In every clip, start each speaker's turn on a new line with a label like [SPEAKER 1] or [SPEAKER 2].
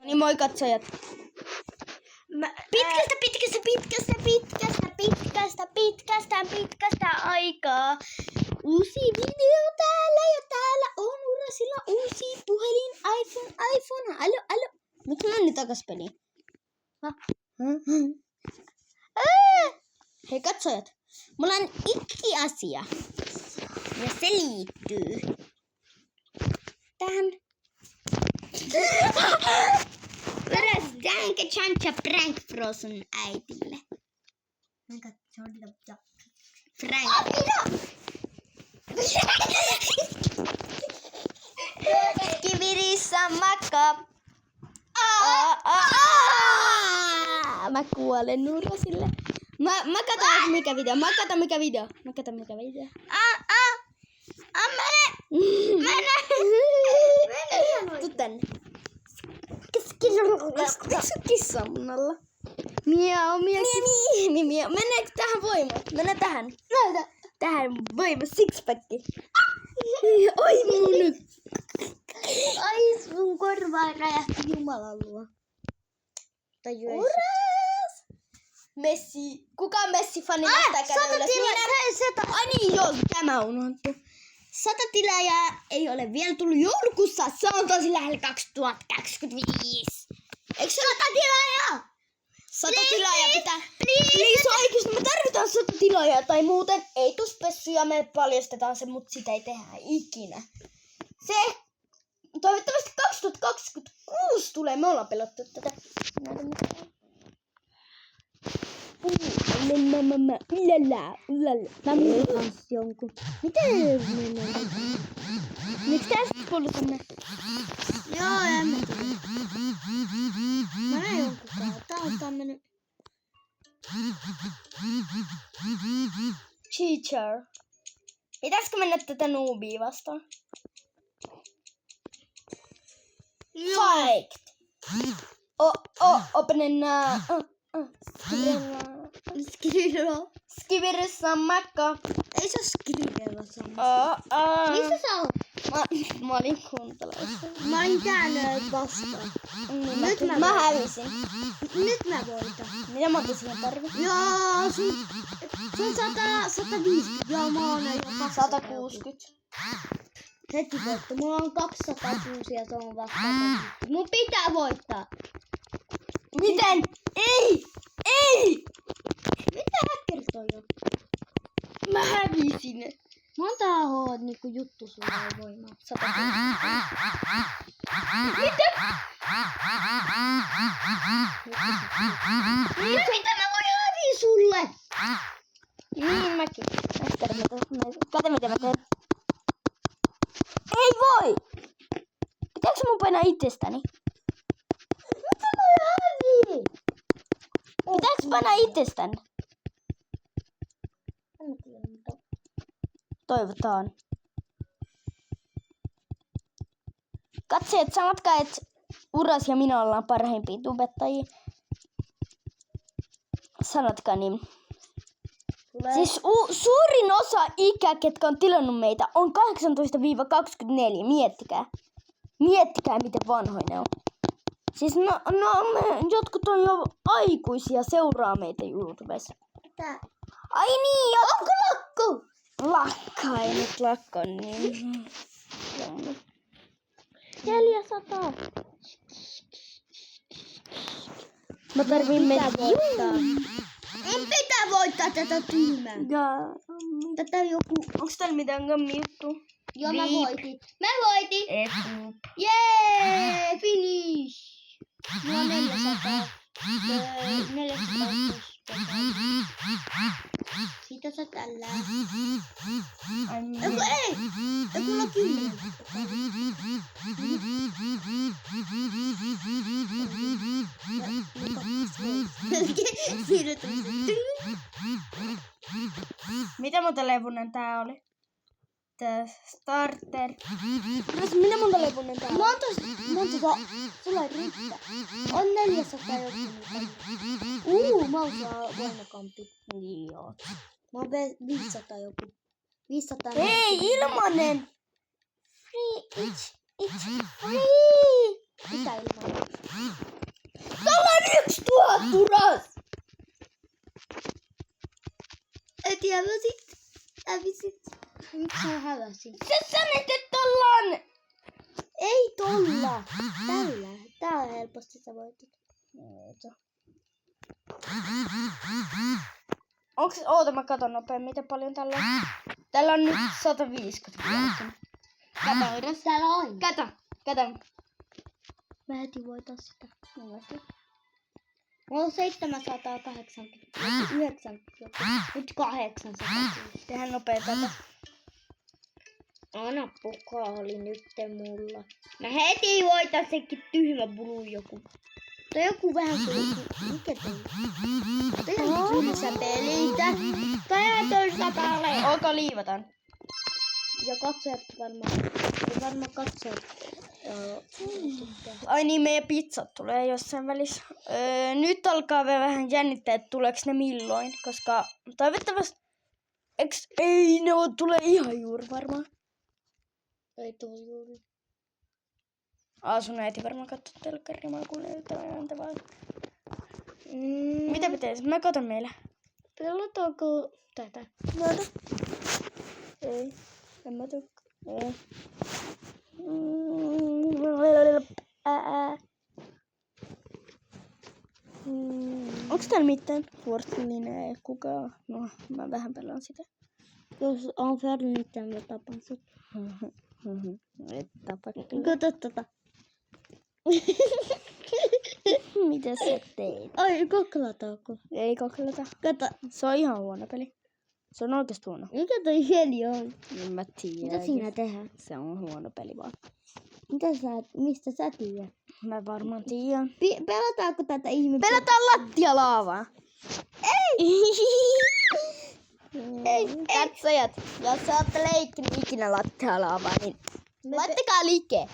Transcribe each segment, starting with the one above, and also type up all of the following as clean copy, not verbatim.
[SPEAKER 1] Niin moi katsojat. Pitkästä aikaa. Uusi video täällä ja täällä on Urasilla uusi puhelin iPhone. Alo. Miksi mä nyt takas peliin? Hei katsojat. Mulla on asia. Ja se liittyy tähän. Veräs Danke Chancha Prank Frozen äitille. Frank. Kivirissä makka. Mä kuolen Urasille. Mä katon mikä video. Mene! Tuu tänne. Kissa on mun alla. Miau. Meneekö tähän voimaan? Mene tähän. Näytä. Tähän voima sixpacki. Oi mun. Ai sun korvaan räjähti Jumalan luo. Uras! Messi. Kuka on Messi-fani? Ai niin joo, tämä on unohtu. 100 tilaajaa ei ole vielä tullut joulukuussa. Se on tosi lähellä 2025. Eikö 100 tilaajaa? 100 tilaajaa pitää. Please oikeesti me tarvitaan 100 tilaajaa. Tai muuten ei tuu spessuja. Me paljastetaan se, mutta sitä ei tehdä ikinä. Se toivottavasti 2026 tulee. Me ollaan pelottu tätä. Mä menen kanssa jonkun. Miten menen? Miks tästä kuuluu tänne? Joo, en mä tiedä. Mä näen jonkun kanssa. Tää on tämmönen teacher. Pitäisikö mennä tätä noobia vastaan? Fight! Open Skibirissa makka. Ei se oo Skibirissa makka. Missä sä oot? Mä olin kuunteleissa. Mä olin täällä vastaan. Nyt mä hävisin. Nyt mä voitan. Mitä monta sinä tarvit? Joo, se on 150. Joo, mä oon jo 160. Heti voittu. Mulla on 206 ja se on vastaan. Mun pitää voittaa. Miten? Ei! Mitä häkkerit on jo? Mä hävisin. Monta niinku juttu sulla on voimaa? 100. Mitä? Mitä mä voin häviä sulle? Niin mäkin. Kato mitä mä teen. Ei voi! Pitääkö mun painaa itsestäni? Mitä mä häviin? Pitääkö painaa itsestään? Toivotaan. Katsojat, sanotkaa, että Uras ja minä ollaan parhaimpia tubettajia. Sanotkaa niin. Siis suurin osa ikä, ketkä on tilannut meitä, on 18-24. Miettikää, miten vanhoja ne on. Siis jotkut on jo aikuisia seuraa meitä YouTubessa. Tää. Ai niin, onko lakko? Lakka, ei nyt lakko niin. 400. Mä tarviin mennä voittaa. Mun pitää voittaa tätä tyhmää. Tätä joku. Onks täällä mitään gammi juttu? Joo, mä voitin. Jee, finish. Mulla on 400. 400. Siitä sä tällä. Ei! Mulla on 10. Mitä monta levunen tää oli? Tää starter. Mitä monta levunen tää oli? Monta sulla ei riittää. On 400 joku. Mä oon voimakampi. Niin joo. Mä oon 500 joku. 500. Hei, ilmanen! Free, it's free! Mitä ilmanen? Uras!
[SPEAKER 2] Et häväsit. Hävisit. Miksi sä häväsit?
[SPEAKER 1] Sä sanoit, että ollaan!
[SPEAKER 2] Ei tolla. Tällä. Tää on helposti sä voitit.
[SPEAKER 1] Oota, mä katon nopein, miten paljon tällä on. Tällä on nyt 150. Kato, Uras.
[SPEAKER 2] Täällä on.
[SPEAKER 1] Kato.
[SPEAKER 2] Mä heti voitan sitä. Mulla on 780. 90. Nyt 800.
[SPEAKER 1] Tehdään nopea tätä.
[SPEAKER 2] Anna pokaali nytte mulla. Mä heti voitan sekin tyhmä bulu joku. Tai joku vähän kuin mikä toi? Toi on tylsä pelitä. Tai ihan tylsä pale.
[SPEAKER 1] Olkaa liivataan.
[SPEAKER 2] Ja katsojat varmaan katsojat.
[SPEAKER 1] Ai niin, meidän pizzat tulee jossain välissä. Nyt alkaa vähän jännittää, että tuleeko ne milloin. Koska toivottavasti... Ei, ne tulee ihan juuri varmaan.
[SPEAKER 2] Ei tuu juuri.
[SPEAKER 1] Sun äiti varmaan katsoo telkkaria, mä kuulen ääntä vaan. Mitä pitäisi? Mä katon meillä.
[SPEAKER 2] Pelataanko tätä?
[SPEAKER 1] Noita. Ei. En mä tykkää. Ei. Onks täällä mitään? Fortnite, kuka? No, mä vähän pelaan sitä.
[SPEAKER 2] Jos on Fortnite, mä tapan sut.
[SPEAKER 1] Et tapa.
[SPEAKER 2] Kato tota.
[SPEAKER 1] Mitä sä teet?
[SPEAKER 2] Ai, kokeilataanko?
[SPEAKER 1] Ei kokeileta.
[SPEAKER 2] Kato.
[SPEAKER 1] Se on ihan huono peli. Se on oikeesti huono.
[SPEAKER 2] Mikä toi peli on?
[SPEAKER 1] En mä tiedä.
[SPEAKER 2] Mitä siinä tehdään?
[SPEAKER 1] Se on huono peli vaan.
[SPEAKER 2] Mistä sä tiedät?
[SPEAKER 1] Mä varmaan tiedän.
[SPEAKER 2] Pelataanko tätä ihme?
[SPEAKER 1] Pelataan lattialaavaa. Ei. Katsojat, jos sä ootte leikkinyt ikinä lattialaavaa, niin laittakaa liikkeen.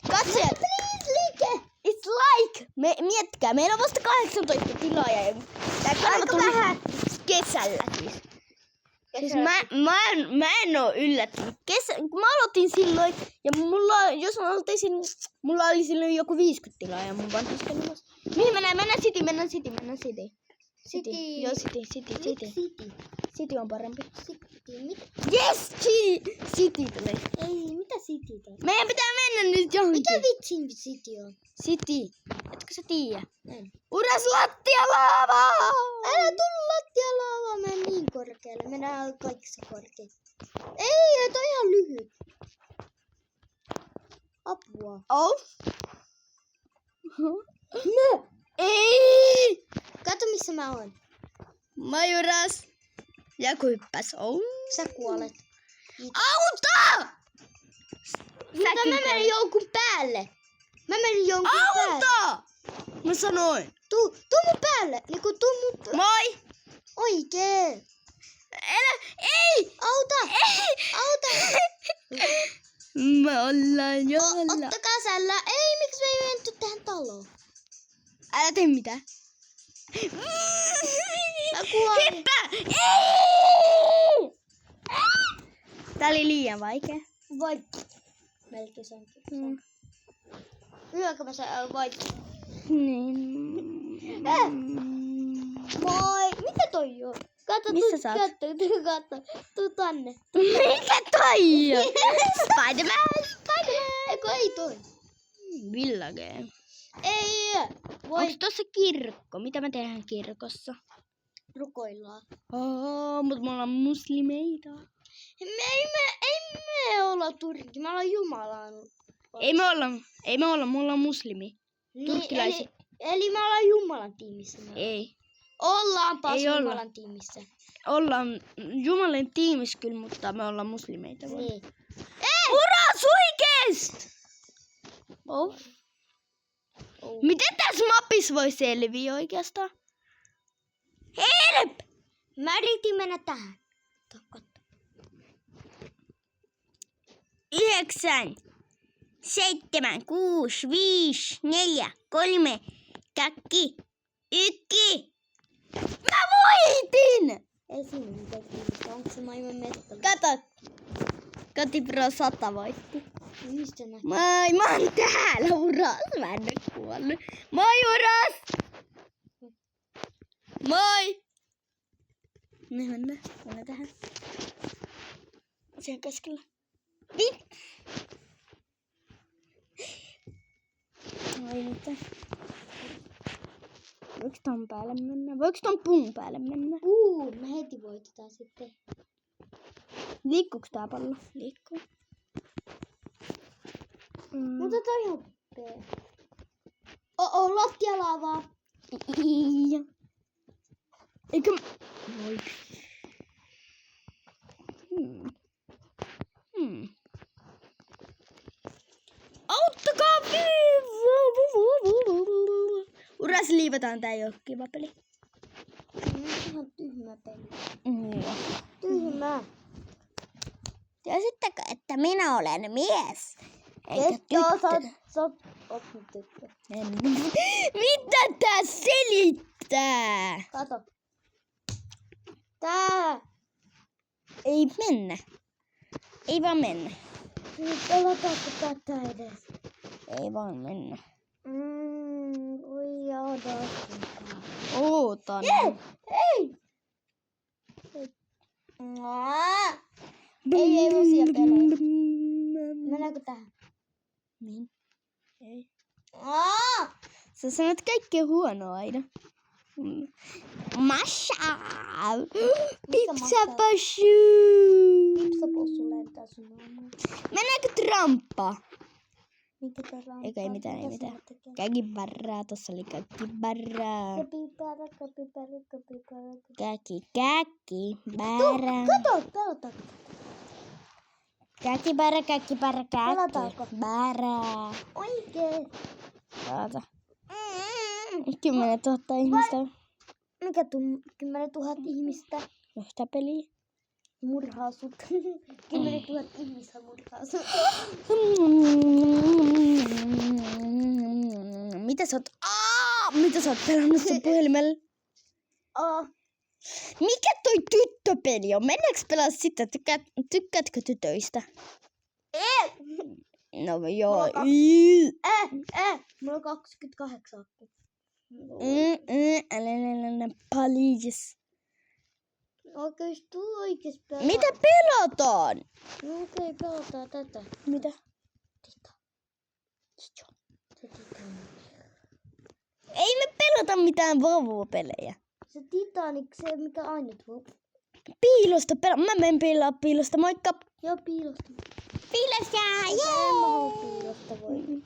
[SPEAKER 1] Katsojat.
[SPEAKER 2] Please, liike!
[SPEAKER 1] It's like. Miettikää, meillä on vasta 18 tilaajaa. Tää kanava tuli vähän kesällä siis. Siis mä en oo yllättynyt. Kun mä aloitin silloin, ja mulla oli silloin joku 50 tilaajaa mun vanhasta kanavassa. Mihin mennään City.
[SPEAKER 2] City.
[SPEAKER 1] Joo, City. City on parempi.
[SPEAKER 2] City, mitä?
[SPEAKER 1] Yes, City tulee.
[SPEAKER 2] Ei, mitä City on?
[SPEAKER 1] Meidän pitää mennä nyt johonkin.
[SPEAKER 2] Mikä vitsin City on?
[SPEAKER 1] City. Etkö sä tiedä?
[SPEAKER 2] En.
[SPEAKER 1] Uras lattialaava!
[SPEAKER 2] Älä tullut lattialaavaan, mä en niin korkealle. Mennään kaikissa korkeilla. Ei, toi ihan lyhyt. Apua.
[SPEAKER 1] Oh. No. Ei!
[SPEAKER 2] Kato missä mä oon.
[SPEAKER 1] Majuras. Joku hyppäs. Oh.
[SPEAKER 2] Sä kuolet.
[SPEAKER 1] Auta!
[SPEAKER 2] Mutta mä menin jonkun päälle. Päälle.
[SPEAKER 1] Auta! Mä sanoin.
[SPEAKER 2] Tuu mun päälle. Niinku tuu mun päälle.
[SPEAKER 1] Moi!
[SPEAKER 2] Oikein.
[SPEAKER 1] Ei!
[SPEAKER 2] Auta!
[SPEAKER 1] Ei!
[SPEAKER 2] Auta!
[SPEAKER 1] Me ollaan jolla.
[SPEAKER 2] Ottakaa sällä. Ei, miksi me ei menty tähän taloon?
[SPEAKER 1] Älä tee mitään.
[SPEAKER 2] Mä kuolin.
[SPEAKER 1] Hyppää! Ei! Tää oli liian vaikea.
[SPEAKER 2] Voit. Melkein sankin. Hyökö mä voit.
[SPEAKER 1] Niin.
[SPEAKER 2] Moi. Mitä toi on? Katso,
[SPEAKER 1] missä sä oot?
[SPEAKER 2] Katso. Tuu tänne.
[SPEAKER 1] Mikä toi on? Spider-Man!
[SPEAKER 2] Eikö ei toi?
[SPEAKER 1] Village.
[SPEAKER 2] Ei.
[SPEAKER 1] Onks tossa kirkko? Mitä me tehdään kirkossa?
[SPEAKER 2] Rukoillaan.
[SPEAKER 1] Mut me ollaan muslimeita.
[SPEAKER 2] Ei me olla turki. Me ollaan Jumalan.
[SPEAKER 1] Ei me olla muslimi. Turkkilaisia.
[SPEAKER 2] Eli me ollaan Jumalan tiimissä.
[SPEAKER 1] Ei.
[SPEAKER 2] Ollaanpas
[SPEAKER 1] Ei
[SPEAKER 2] Jumalan
[SPEAKER 1] olla.
[SPEAKER 2] tiimissä.
[SPEAKER 1] Ollaan Jumalan tiimissä kyllä, mutta me ollaan muslimeita.
[SPEAKER 2] Niin.
[SPEAKER 1] Uras oikeest! Oh. Miten tässä mapissa voi selviä oikeastaan? Help!
[SPEAKER 2] Mä yritin mennä tähän.
[SPEAKER 1] 9, 7, 6, 5, 4, 3, 2, 1. Mä voitin!
[SPEAKER 2] Ei siinä mitään kiinnosta. Onko se maailman mestari?
[SPEAKER 1] Kato. Kotipro 100 voitti.
[SPEAKER 2] Mistä näkyy?
[SPEAKER 1] Moi, mä oon täällä, Uras. Mä en oo kuollut. Moi, Uras! Moi! Niin mennään. Mennään tähän. Siihen keskellä. Ai nyt. Voiko ton päälle mennä? Voiko ton puun päälle mennä?
[SPEAKER 2] Me heti voitetaan sitten.
[SPEAKER 1] Liikkuuko tää pallo? Liikkuu.
[SPEAKER 2] Mutta toi on upea. Lattialavaa.
[SPEAKER 1] Eikö... Voi. Auttakaa! Uras liivataan, tää ei oo kiva peli.
[SPEAKER 2] Ihan tyhmä peli.
[SPEAKER 1] Joo.
[SPEAKER 2] Tyhmä.
[SPEAKER 1] Tiesittekö, että minä olen mies? Eikä tyttö.
[SPEAKER 2] Sä oot nyt tyttö.
[SPEAKER 1] Mitä tää selittää?
[SPEAKER 2] Kato. Tää.
[SPEAKER 1] Ei mennä. Ei vaan mennä.
[SPEAKER 2] Nyt pelataanko tätä edes?
[SPEAKER 1] Ei vaan mennä.
[SPEAKER 2] Oi jauda.
[SPEAKER 1] Ootan.
[SPEAKER 2] Ei! Ei uusia pelejä. Mennäänkö tähän?
[SPEAKER 1] Niin. Ei. Sä sanot kaikkea huonoa aina. Masha! Pizza pashu!
[SPEAKER 2] Pizza possu lentää sun naamaan.
[SPEAKER 1] Mennäänkö tramppaa?
[SPEAKER 2] Mikä täällä on?
[SPEAKER 1] Eikä ei mitään. Käkibarraa, tossa oli käkibarraa.
[SPEAKER 2] Kapipara.
[SPEAKER 1] Käkibarraa.
[SPEAKER 2] Kato, pelataanko tätä? Pelataanko?
[SPEAKER 1] Käkibarraa.
[SPEAKER 2] Oikein.
[SPEAKER 1] Oota. 10 000 ihmistä.
[SPEAKER 2] Mikä 10 000 ihmistä
[SPEAKER 1] Yhtä peliä.
[SPEAKER 2] murhaa sut? 10 000 ihmistä murhaa sut.
[SPEAKER 1] Mitä sä oot pelannut sun puhelimella? Mikä toi tyttöpeli on? Mennäänkö pelaa sitä? Tykkäätkö tytöistä? No joo.
[SPEAKER 2] Mulla on 28.
[SPEAKER 1] Älä paljis.
[SPEAKER 2] Oikeesti pelaa.
[SPEAKER 1] Mitä pelataan?
[SPEAKER 2] Okei, pelataan tätä.
[SPEAKER 1] Mitä? Ei me pelata mitään vauva-pelejä.
[SPEAKER 2] Se Titanic, se mikä ainut voi.
[SPEAKER 1] Piilosta mä menen pelaa piilosta, moikka!
[SPEAKER 2] Joo, piilosta.
[SPEAKER 1] Piilosta,
[SPEAKER 2] En mä halua piilosta voi.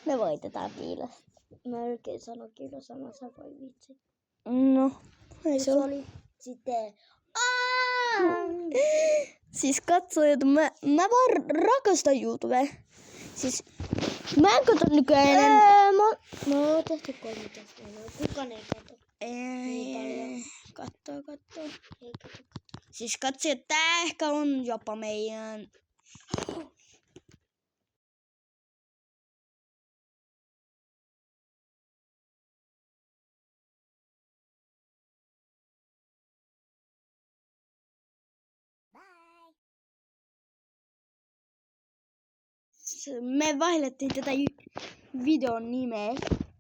[SPEAKER 1] Me voitetaan piilosta.
[SPEAKER 2] Mä oikein sanon kilosana, sä voi vitsi.
[SPEAKER 1] No, ei
[SPEAKER 2] Se
[SPEAKER 1] se ole.
[SPEAKER 2] oli sitten...
[SPEAKER 1] Siis katsojat, mä vaan rakastan YouTubea. Siis mä en katso nykyään enää.
[SPEAKER 2] Mä oon tehty 13. Kukaan ei kato.
[SPEAKER 1] Ei, kattoo.
[SPEAKER 2] Ei kato.
[SPEAKER 1] Siis katsojat, tää ehkä on jopa meidän... Me vaihdettiin tätä videon nimeä.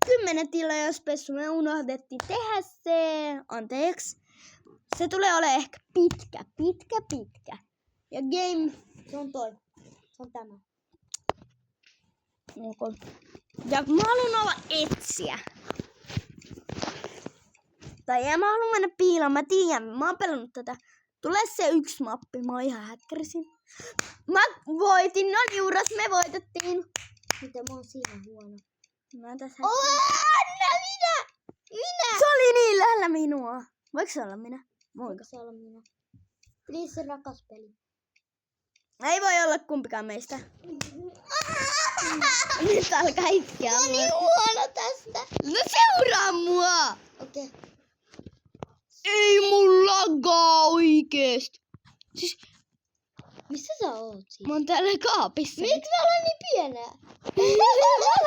[SPEAKER 1] 10 tilaa spessu. Me unohdettiin tehdä se. Anteeksi. Se tulee olemaan ehkä pitkä. Ja game...
[SPEAKER 2] Se on toi. Se on tämä.
[SPEAKER 1] Ja mä haluan olla etsiä. Tai mä haluan mennä piiloon. Mä tiedän. Mä oon pelannut tätä. Tulee se yksi mappi. Mä oon ihan häkkärisin. Mä voitin. No Juuras, me voitettiin.
[SPEAKER 2] Mitä mä oon siinä huono.
[SPEAKER 1] Mä oon tässä
[SPEAKER 2] Minä!
[SPEAKER 1] Se oli niin lähellä minua. Voiko se olla minä?
[SPEAKER 2] Voiko se olla minä? Please, se rakas peli.
[SPEAKER 1] Ei voi olla kumpikaan meistä. Nyt alkaa itkeä.
[SPEAKER 2] Mä oon niin huono tästä.
[SPEAKER 1] No seuraa mua!
[SPEAKER 2] Okei.
[SPEAKER 1] Ei mun lagaa oikeesti. Siis
[SPEAKER 2] Missä sä oot siis?
[SPEAKER 1] mä oon täällä kaapissa.
[SPEAKER 2] Miksi mä olen niin pienää?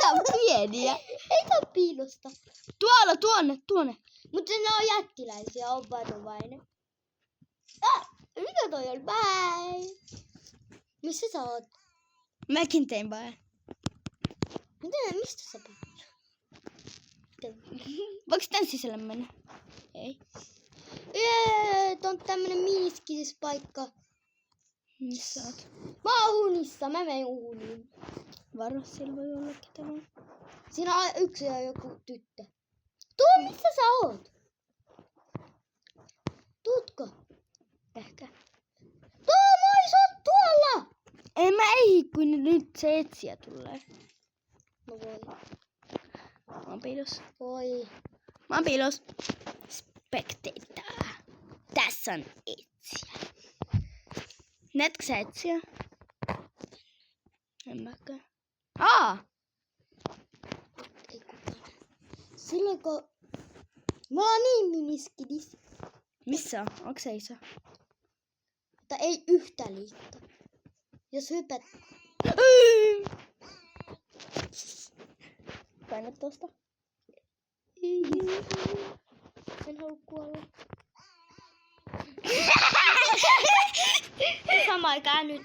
[SPEAKER 1] Mä oon pieniä.
[SPEAKER 2] Ei tää piilosta.
[SPEAKER 1] Tuolla, tuonne.
[SPEAKER 2] Mutta ne on jättiläisiä, on varovainen. Mikä toi on? Bye! Missä sä oot?
[SPEAKER 1] Mäkin tein vaan.
[SPEAKER 2] Mistä sä puhut?
[SPEAKER 1] Voiko tän sisällä mennä? Okei.
[SPEAKER 2] Tää on tämmönen miniskispaikka.
[SPEAKER 1] Missä oot?
[SPEAKER 2] Mä oon unissa, mä menen uuniin.
[SPEAKER 1] Varo, siellä voi olla ketä vaan.
[SPEAKER 2] Siinä on yksi ja joku tyttö. Tuu, missä sä oot? Tuutko?
[SPEAKER 1] Ehkä.
[SPEAKER 2] Moi, sä oot tuolla!
[SPEAKER 1] En mä ei, kun nyt se etsiä tulee.
[SPEAKER 2] No voi.
[SPEAKER 1] Mä oon piilos.
[SPEAKER 2] Voi.
[SPEAKER 1] Mä oon piilos. Spectator. Tässä on etsiä. Näetkö sä etsiä? En mäkään.
[SPEAKER 2] Ei kukaan. Silloin kun... Mä oon niin miniskidis.
[SPEAKER 1] Missä on? Onko se iso?
[SPEAKER 2] Mutta ei yhtä liittä. Jos hypät...
[SPEAKER 1] Paina tosta.
[SPEAKER 2] En halua kuolla. Sama aikaan nyt.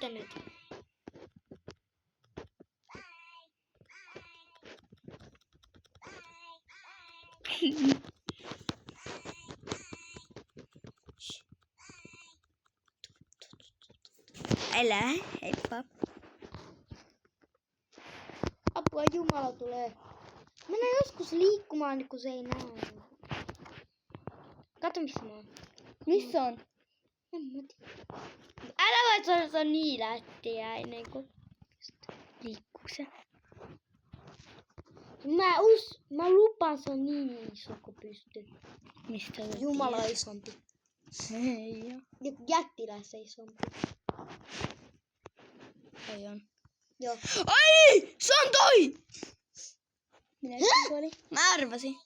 [SPEAKER 1] Älä, heippa.
[SPEAKER 2] Apua, Jumala tulee. Mennään joskus liikkumaan, kun se ei näe. Kato, missä mä oon.
[SPEAKER 1] Missä on?
[SPEAKER 2] En mä tiedä. Älä voi sanoa, että se on niin lättiä ennen kuin
[SPEAKER 1] Liikkuu se?
[SPEAKER 2] Mä lupaan, se on niin iso kuin pystyy.
[SPEAKER 1] Mistä sä
[SPEAKER 2] Jumala
[SPEAKER 1] tiedät?
[SPEAKER 2] isompi.
[SPEAKER 1] Ei oo.
[SPEAKER 2] Jättilässä isompi.
[SPEAKER 1] Ei on.
[SPEAKER 2] Joo.
[SPEAKER 1] Ai! Se on toi! Minäkin kuoli. Mä arvasin.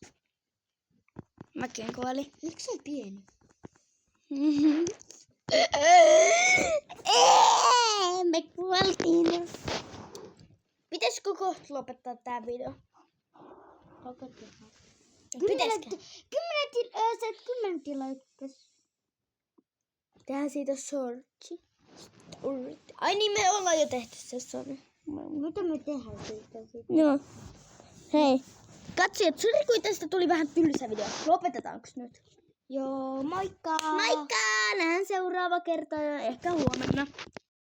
[SPEAKER 1] Mäkin kuoli.
[SPEAKER 2] Miksi se on pieni?
[SPEAKER 1] Me kuoltiin. Pitäisikö kohta lopettaa tää video?
[SPEAKER 2] Lopetetaan.
[SPEAKER 1] Pitäisikö?
[SPEAKER 2] 10 tilaikkas.
[SPEAKER 1] Tehdään siitä shortsi. Ai niin, me ollaan jo tehty se sori.
[SPEAKER 2] Mitä me tehdään siitä?
[SPEAKER 1] Joo. Hei. Katsojat, sori kun tästä tuli vähän tylsä video. Lopetetaanko nyt?
[SPEAKER 2] Joo, moikka!
[SPEAKER 1] Moikka! Nähdään seuraava kerta ja ehkä huomenna.